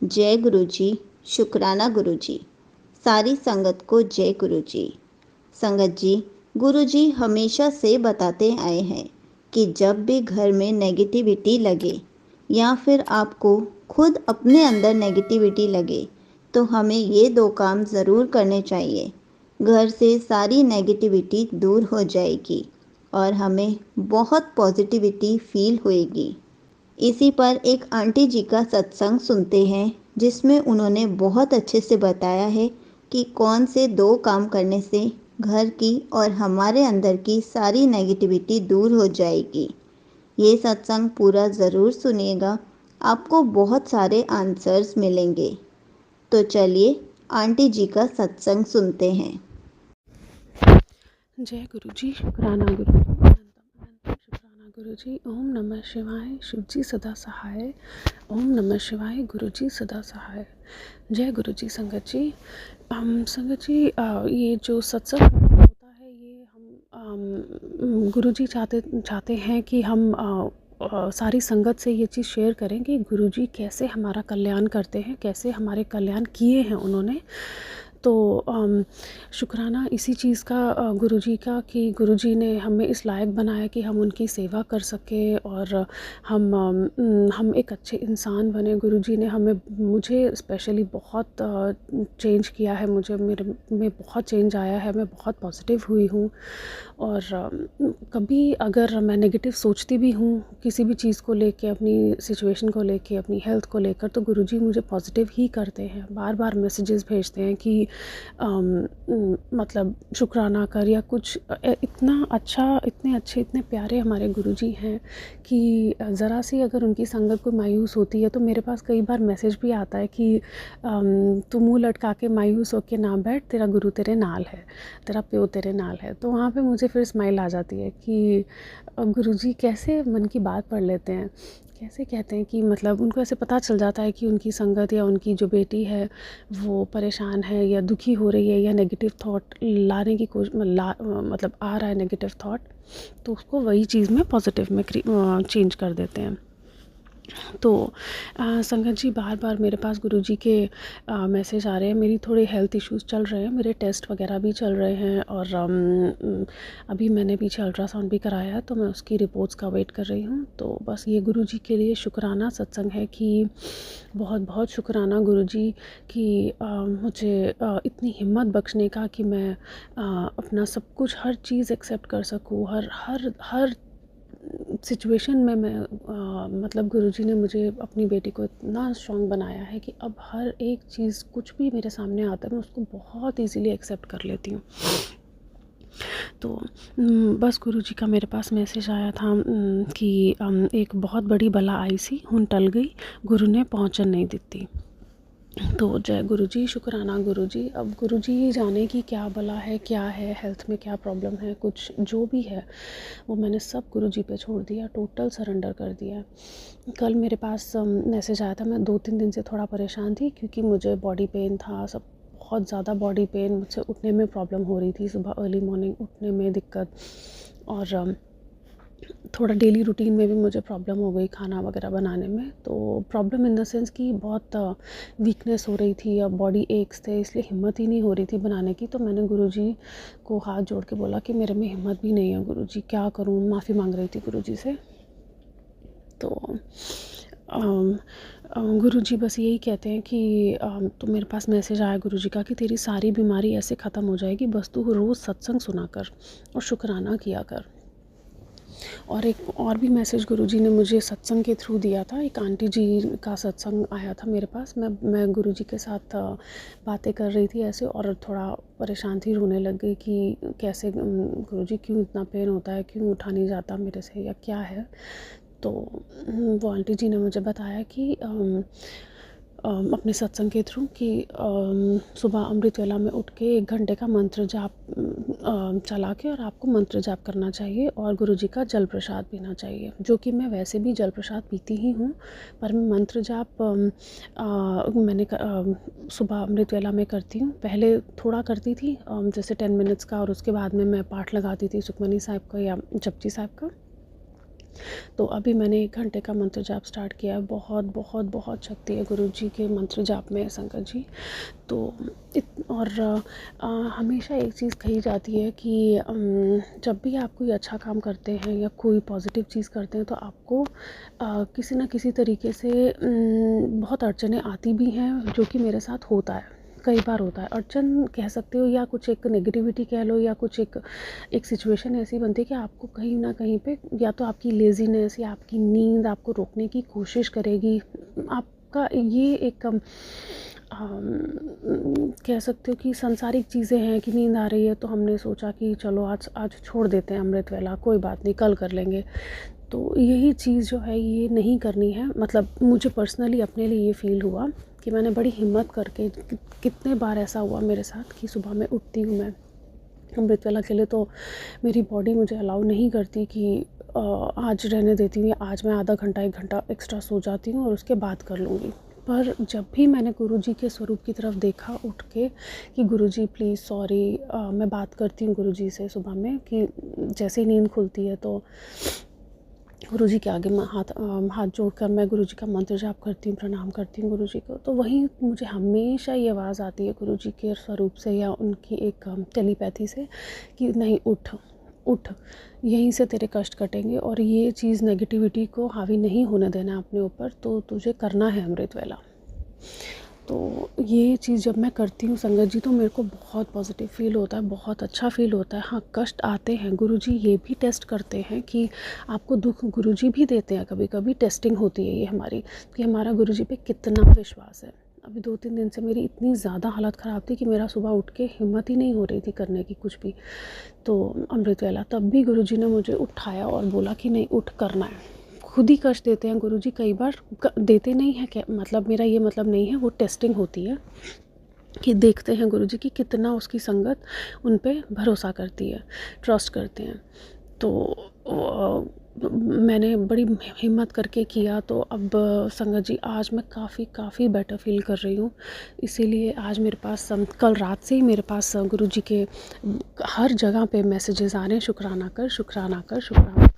जय गुरु जी। शुक्राना गुरु जी। सारी संगत को जय गुरु जी। संगत जी, गुरु जी हमेशा से बताते आए हैं कि जब भी घर में नेगेटिविटी लगे या फिर आपको खुद अपने अंदर नेगेटिविटी लगे तो हमें ये दो काम ज़रूर करने चाहिए। घर से सारी नेगेटिविटी दूर हो जाएगी और हमें बहुत पॉजिटिविटी फील होएगी। इसी पर एक आंटी जी का सत्संग सुनते हैं जिसमें उन्होंने बहुत अच्छे से बताया है कि कौन से दो काम करने से घर की और हमारे अंदर की सारी नेगेटिविटी दूर हो जाएगी। ये सत्संग पूरा ज़रूर सुनिएगा, आपको बहुत सारे आंसर्स मिलेंगे। तो चलिए आंटी जी का सत्संग सुनते हैं। जय गुरु जी। शुक्राना गुरु जी। अनंतम अनंतम शुक्राना गुरु जी। ओम नमः शिवाय। शिव जी सदा सहाय। ओम नमः शिवाय। गुरु जी सदा सहाय। जय गुरु जी। संगत जी, संगत जी, ये जो सत्संग होता है ये हम गुरु जी चाहते हैं कि हम सारी संगत से ये चीज़ शेयर करें कि गुरु जी कैसे हमारा कल्याण करते हैं, कैसे हमारे कल्याण किए हैं उन्होंने। तो शुक्राना इसी चीज़ का गुरुजी का कि गुरुजी ने हमें इस लायक बनाया कि हम उनकी सेवा कर सकें और हम एक अच्छे इंसान बने। गुरुजी ने मुझे स्पेशली बहुत चेंज किया है, मेरे में बहुत चेंज आया है, मैं बहुत पॉजिटिव हुई हूँ। और कभी अगर मैं नेगेटिव सोचती भी हूँ किसी भी चीज़ को लेके, अपनी सिचुएशन को लेके, अपनी हेल्थ को लेकर, तो गुरुजी मुझे पॉजिटिव ही करते हैं। बार बार मैसेजेस भेजते हैं कि मतलब शुक्राना कर या कुछ। इतना अच्छा, इतने अच्छे, इतने प्यारे हमारे गुरुजी हैं कि ज़रा सी अगर उनकी संगत को मायूस होती है तो मेरे पास कई बार मैसेज भी आता है कि तू मुँह लटका के मायूस होके ना बैठ, तेरा गुरु तेरे नाल है, तेरा प्यो तेरे नाल है। तो वहाँ पे मुझे फिर स्माइल आ जाती है कि गुरुजी कैसे मन की बात पढ़ लेते हैं, कैसे कहते हैं कि मतलब उनको ऐसे पता चल जाता है कि उनकी संगत या उनकी जो बेटी है वो परेशान है या दुखी हो रही है या नेगेटिव थॉट लाने की मतलब आ रहा है नेगेटिव थॉट, तो उसको वही चीज़ में पॉजिटिव में चेंज कर देते हैं। तो संगत जी, बार बार मेरे पास गुरुजी के मैसेज आ रहे हैं। मेरी थोड़े हेल्थ इश्यूज़ चल रहे हैं, मेरे टेस्ट वगैरह भी चल रहे हैं और अभी मैंने पीछे अल्ट्रासाउंड भी कराया है तो मैं उसकी रिपोर्ट्स का वेट कर रही हूँ। तो बस ये गुरुजी के लिए शुक्राना सत्संग है कि बहुत बहुत शुक्राना गुरुजी कि मुझे इतनी हिम्मत बख्शने का कि मैं अपना सब कुछ, हर चीज़ एक्सेप्ट कर सकूँ। हर हर हर सिचुएशन में मैं मतलब गुरुजी ने मुझे, अपनी बेटी को इतना स्ट्रॉन्ग बनाया है कि अब हर एक चीज़ कुछ भी मेरे सामने आता है मैं उसको बहुत इजीली एक्सेप्ट कर लेती हूँ। तो बस गुरुजी का मेरे पास मैसेज आया था कि एक बहुत बड़ी बला आई सी, हुन टल गई, गुरु ने पहुँचन नहीं दिती। तो जय गुरुजी। शुक्राना गुरुजी। अब गुरुजी ही जाने कि क्या बला है, क्या है, हेल्थ में क्या प्रॉब्लम है, कुछ जो भी है वो मैंने सब गुरुजी पे छोड़ दिया, टोटल सरेंडर कर दिया। कल मेरे पास मैसेज आया था। मैं 2-3 दिन से थोड़ा परेशान थी क्योंकि मुझे बॉडी पेन था, सब बहुत ज़्यादा बॉडी पेन, मुझसे उठने में प्रॉब्लम हो रही थी, सुबह अर्ली मॉर्निंग उठने में दिक्कत, और थोड़ा डेली रूटीन में भी मुझे प्रॉब्लम हो गई खाना वगैरह बनाने में। तो प्रॉब्लम इन द सेंस कि बहुत वीकनेस हो रही थी, अब बॉडी एक्स थे, इसलिए हिम्मत ही नहीं हो रही थी बनाने की। तो मैंने गुरुजी को हाथ जोड़ के बोला कि मेरे में हिम्मत भी नहीं है गुरुजी, क्या करूँ। माफ़ी मांग रही थी गुरुजी से। तो गुरुजी बस यही कहते हैं कि तो मेरे पास मैसेज आया गुरुजी का कि तेरी सारी बीमारी ऐसे ख़त्म हो जाएगी, बस तू रोज़ सत्संग सुना कर और शुक्राना किया कर। और एक और भी मैसेज गुरुजी ने मुझे सत्संग के थ्रू दिया था। एक आंटी जी का सत्संग आया था मेरे पास। मैं गुरुजी के साथ बातें कर रही थी ऐसे, और थोड़ा परेशान थी, रोने लग गई कि कैसे गुरुजी, क्यों इतना पेन होता है, क्यों उठा नहीं जाता मेरे से, या क्या है। तो वो आंटी जी ने मुझे बताया कि अपने सत्संग के थ्रू कि सुबह अमृत वेला में उठ के 1 घंटे का मंत्र जाप चला के और आपको मंत्र जाप करना चाहिए और गुरुजी का जल प्रसाद पीना चाहिए, जो कि मैं वैसे भी जल प्रसाद पीती ही हूँ। पर मैं मंत्र जाप मैंने सुबह अमृत वेला में करती हूँ। पहले थोड़ा करती थी, जैसे 10 मिनट्स का, और उसके बाद में मैं पाठ लगाती थी सुखमनी साहिब का या जपजी साहिब का। तो अभी मैंने 1 घंटे का मंत्र जाप स्टार्ट किया है। बहुत बहुत बहुत शक्ति है गुरुजी के मंत्र जाप में संगत जी। तो और हमेशा एक चीज़ कही जाती है कि जब भी आप कोई अच्छा काम करते हैं या कोई पॉजिटिव चीज़ करते हैं तो आपको किसी न किसी तरीके से बहुत अड़चनें आती भी हैं, जो कि मेरे साथ होता है, कई बार होता है। अड़चन कह सकते हो या कुछ एक नेगेटिविटी कह लो, या कुछ एक सिचुएशन ऐसी बनती है कि आपको कहीं ना कहीं पे या तो आपकी लेज़ीनेस या आपकी नींद आपको रोकने की कोशिश करेगी। आपका ये एक कह सकते हो कि सांसारिक चीज़ें हैं कि नींद आ रही है तो हमने सोचा कि चलो आज आज छोड़ देते हैं अमृत वेला, कोई बात नहीं, कल कर लेंगे। तो यही चीज़ जो है ये नहीं करनी है। मतलब मुझे पर्सनली अपने लिए ये फ़ील हुआ कि मैंने बड़ी हिम्मत करके, कितने बार ऐसा हुआ मेरे साथ कि सुबह में उठती हूँ मैं अमृत वेला के लिए, तो मेरी बॉडी मुझे अलाउ नहीं करती कि आज रहने देती हूँ, या आज मैं आधा घंटा 1 घंटा एक्स्ट्रा सो जाती हूँ और उसके बाद कर लूँगी। पर जब भी मैंने गुरुजी के स्वरूप की तरफ देखा उठ के कि गुरुजी प्लीज़ सॉरी, मैं बात करती हूँ गुरुजी से सुबह में कि जैसे ही नींद खुलती है तो गुरुजी के आगे मैं हाथ जोड़कर मैं गुरुजी का मंत्र जाप करती हूँ, प्रणाम करती हूँ गुरुजी को। तो वहीं मुझे हमेशा ये आवाज़ आती है गुरुजी के स्वरूप से या उनकी एक टेलीपैथी से कि नहीं, उठ उठ, यहीं से तेरे कष्ट कटेंगे और ये चीज़ नेगेटिविटी को हावी नहीं होने देना अपने ऊपर, तो तुझे करना है अमृत वेला। तो ये चीज़ जब मैं करती हूँ संगत जी तो मेरे को बहुत पॉजिटिव फ़ील होता है, बहुत अच्छा फ़ील होता है। हाँ, कष्ट आते हैं, गुरुजी ये भी टेस्ट करते हैं कि आपको दुख गुरुजी भी देते हैं, कभी कभी टेस्टिंग होती है ये हमारी कि हमारा गुरुजी पे कितना विश्वास है। अभी 2-3 दिन से मेरी इतनी ज़्यादा हालत ख़राब थी कि मेरा सुबह उठ के हिम्मत ही नहीं हो रही थी करने की कुछ भी, तो अमृत वेला तब भी गुरुजी ने मुझे उठाया और बोला कि नहीं, उठ, करना है। खुद ही कष्ट देते हैं गुरुजी, कई बार देते नहीं हैं, क्या मतलब मेरा ये मतलब नहीं है, वो टेस्टिंग होती है कि देखते हैं गुरुजी कि कितना उसकी संगत उन पे भरोसा करती है, ट्रस्ट करते हैं। तो मैंने बड़ी हिम्मत करके किया, तो अब संगत जी आज मैं काफ़ी बेटर फील कर रही हूँ। इसीलिए आज मेरे पास कल रात से ही मेरे पास गुरुजी के हर जगह पे मैसेजेस आ रहे हैं, शुक्राना कर, शुक्राना कर, शुक्राना कर।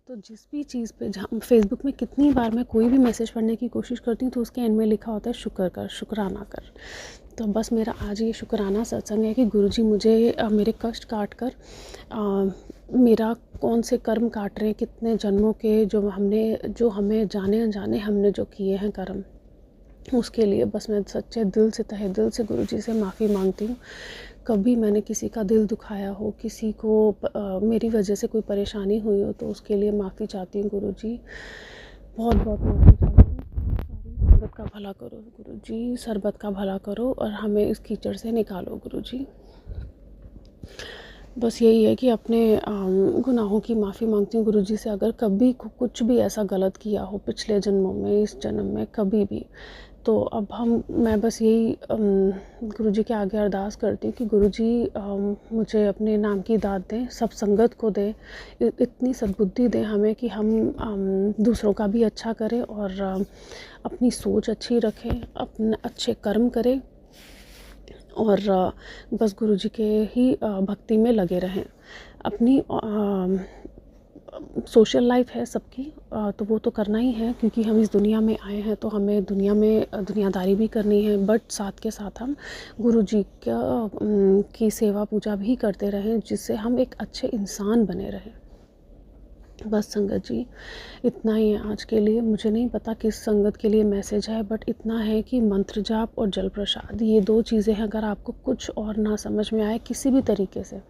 तो जिस भी चीज़ पे, जहाँ फेसबुक में कितनी बार मैं कोई भी मैसेज पढ़ने की कोशिश करती हूँ तो उसके एंड में लिखा होता है शुक्र कर, शुक्राना कर। तो बस मेरा आज ये शुक्राना सत्संग है कि गुरुजी मुझे मेरे कष्ट काट कर मेरा कौन से कर्म काट रहे हैं, कितने जन्मों के जो हमें जाने अनजाने हमने जो किए हैं कर्म, उसके लिए बस मैं सच्चे दिल से, तहे दिल से गुरुजी से माफ़ी मांगती हूँ। कभी मैंने किसी का दिल दुखाया हो, किसी को मेरी वजह से कोई परेशानी हुई हो, तो उसके लिए माफ़ी चाहती हूँ गुरुजी, बहुत बहुत माफ़ी चाहती हूँ। सारी संगत का भला करो गुरुजी, सरबत का भला करो और हमें इस कीचड़ से निकालो गुरुजी। बस यही है कि अपने गुनाहों की माफ़ी मांगती हूँ गुरुजी से। अगर कभी कुछ भी ऐसा गलत किया हो पिछले जन्मों में, इस जन्म में कभी भी, तो अब मैं बस यही गुरुजी के आगे अरदास करती हूँ कि गुरुजी मुझे अपने नाम की दात दें, सब संगत को दें, इतनी सद्बुद्धि दें हमें कि हम दूसरों का भी अच्छा करें और अपनी सोच अच्छी रखें, अपने अच्छे कर्म करें और बस गुरुजी के ही भक्ति में लगे रहें। अपनी सोशल लाइफ है सबकी, तो वो तो करना ही है क्योंकि हम इस दुनिया में आए हैं, तो हमें दुनिया में दुनियादारी भी करनी है, बट साथ के साथ हम गुरुजी की सेवा पूजा भी करते रहें, जिससे हम एक अच्छे इंसान बने रहें। बस संगत जी इतना ही है आज के लिए। मुझे नहीं पता किस संगत के लिए मैसेज है, बट इतना है कि मंत्र जाप और जल प्रसाद, ये 2 चीज़ें हैं। अगर आपको कुछ और ना समझ में आए किसी भी तरीके से,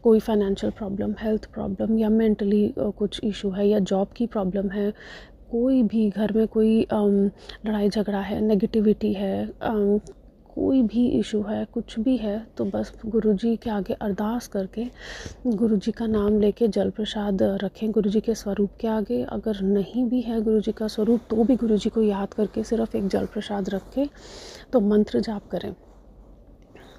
कोई फाइनेंशियल प्रॉब्लम, हेल्थ प्रॉब्लम या मेंटली कुछ इशू है या जॉब की प्रॉब्लम है, कोई भी घर में कोई लड़ाई झगड़ा है, नेगेटिविटी है, कोई भी इशू है, कुछ भी है, तो बस गुरुजी के आगे अरदास करके गुरुजी का नाम लेके जल प्रसाद रखें गुरुजी के स्वरूप के आगे। अगर नहीं भी है गुरुजी का स्वरूप तो भी गुरुजी को याद करके सिर्फ एक जल प्रसाद रख के तो मंत्र जाप करें।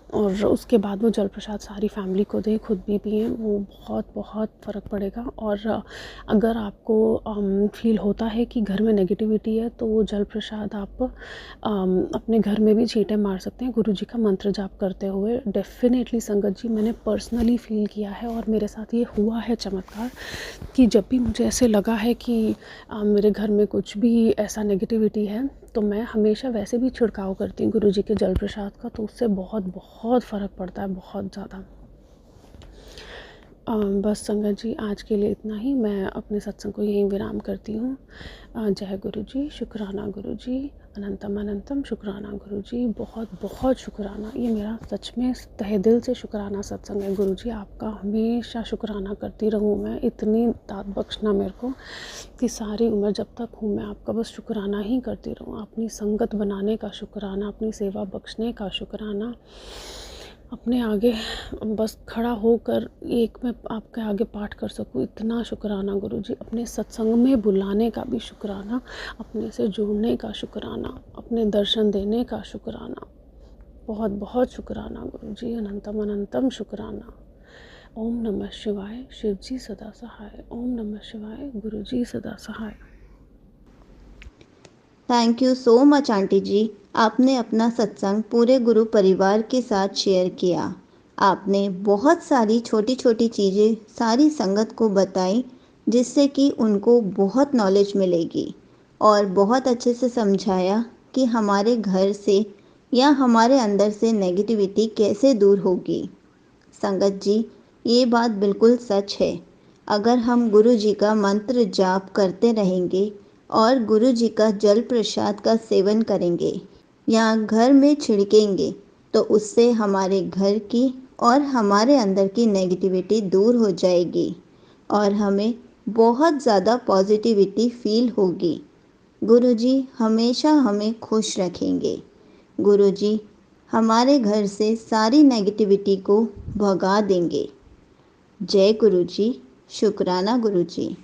और उसके बाद वो जल प्रसाद सारी फैमिली को दें, खुद भी पिएँ, वो बहुत बहुत फ़र्क पड़ेगा। और अगर आपको फ़ील होता है कि घर में नेगेटिविटी है, तो वो जल प्रसाद आप अपने घर में भी छींटे मार सकते हैं गुरु जी का मंत्र जाप करते हुए। डेफ़िनेटली संगत जी, मैंने पर्सनली फ़ील किया है और मेरे साथ ये हुआ है चमत्कार कि जब भी मुझे ऐसे लगा है कि मेरे घर में कुछ भी ऐसा नेगेटिविटी है, तो मैं हमेशा वैसे भी छिड़काव करती हूँ गुरु जी के जल प्रसाद का, तो उससे बहुत बहुत फ़र्क पड़ता है, बहुत ज़्यादा। बस संगत जी, आज के लिए इतना ही। मैं अपने सत्संग को यहीं विराम करती हूँ। जय गुरु जी, शुक्राना गुरु जी, अनंतम अनंतम शुक्राना गुरु जी, बहुत बहुत शुक्राना। ये मेरा सच में तहे दिल से शुक्राना सत्संग है गुरु जी, आपका हमेशा शुक्राना करती रहूँ मैं। इतनी दात बख्शना मेरे को कि सारी उम्र जब तक हूँ मैं आपका बस शुक्राना ही करती रहूँ। अपनी संगत बनाने का शुक्राना, अपनी सेवा बख्शने का शुक्राना, अपने आगे बस खड़ा होकर एक मैं आपके आगे पाठ कर सकूँ, इतना शुक्राना गुरु जी। अपने सत्संग में बुलाने का भी शुक्राना, अपने से जुड़ने का शुक्राना, अपने दर्शन देने का शुक्राना, बहुत बहुत शुक्राना गुरु जी, अनंतम अनंतम शुक्राना। ओम नमः शिवाय, शिव जी सदा सहाय। ओम नमः शिवाय, गुरु जी सदा सहाय। Thank you so much aunty ji. आपने अपना सत्संग पूरे गुरु परिवार के साथ शेयर किया। आपने बहुत सारी छोटी छोटी चीज़ें सारी संगत को बताई, जिससे कि उनको बहुत नॉलेज मिलेगी, और बहुत अच्छे से समझाया कि हमारे घर से या हमारे अंदर से नेगेटिविटी कैसे दूर होगी। संगत जी, ये बात बिल्कुल सच है। अगर हम गुरु जी का मंत्र जाप करते रहेंगे और गुरु जी का जल प्रसाद का सेवन करेंगे या घर में छिड़केंगे, तो उससे हमारे घर की और हमारे अंदर की नेगेटिविटी दूर हो जाएगी और हमें बहुत ज़्यादा पॉजिटिविटी फील होगी। गुरु जी हमेशा हमें खुश रखेंगे। गुरु जी हमारे घर से सारी नेगेटिविटी को भगा देंगे। जय गुरु जी, शुक्राना गुरु जी।